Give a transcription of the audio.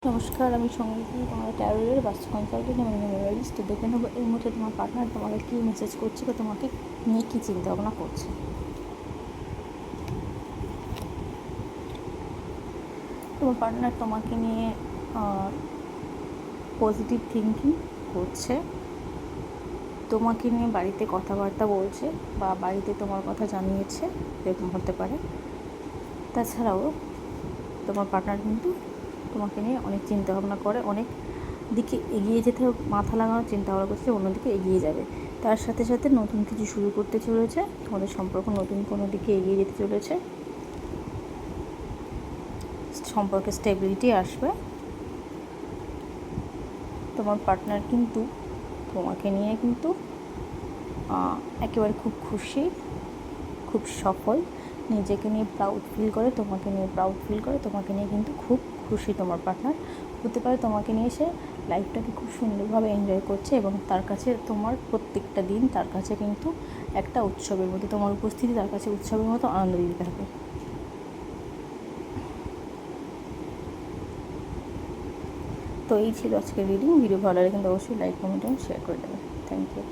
নমস্কার, আমি সঙ্গীতি, তোমার ট্যারোয়ের বাস্তু কনসালটেন্ট এবং নিউমেরালিস্ট। তো দেখে নেবো এই মুহূর্তে তোমার পার্টনার তোমাকে কী মেসেজ করছে বা তোমাকে নিয়ে কী চিন্তা ভাবনা করছে। তোমার পার্টনার তোমাকে নিয়ে পজিটিভ থিঙ্কিং করছে, তোমাকে নিয়ে বাড়িতে কথাবার্তা বলছে বা বাড়িতে তোমার কথা জানিয়েছে, এরকম হতে পারে। তাছাড়াও তোমার পার্টনার কিন্তু তোমাকে নিয়ে অনেক চিন্তাভাবনা করে, অনেক দিকে এগিয়ে যেতে মাথা লাগানোর চিন্তাভাবনা করছে, অন্যদিকে এগিয়ে যাবে। তার সাথে সাথে নতুন কিছু শুরু করতে চলেছে, তোমাদের সম্পর্ক নতুন কোনো দিকে এগিয়ে যেতে চলেছে, সম্পর্কে স্টেবিলিটি আসবে। তোমার পার্টনার কিন্তু তোমাকে নিয়ে কিন্তু একেবারে খুব খুশি, খুব সফল, নিজেকে নিয়ে প্রাউড ফিল করে, তোমাকে নিয়ে প্রাউড ফিল করে, তোমাকে নিয়ে কিন্তু খুব খুশি। তোমার পার্টনার হতে পারে তোমাকে নিয়ে সে লাইফটাকে খুব সুন্দরভাবে এনজয় করছে এবং তার কাছে তোমার প্রত্যেকটা দিন তার কাছে কিন্তু একটা উৎসবের মতো, তোমার উপস্থিতি তার কাছে উৎসবের মতো আনন্দ দিতে থাকে। তো এই ছিল আজকের রিডিং। ভিডিও ভালো লাগে কিন্তু অবশ্যই লাইক, কমেন্ট এবং শেয়ার করে দেবেন। Thank you.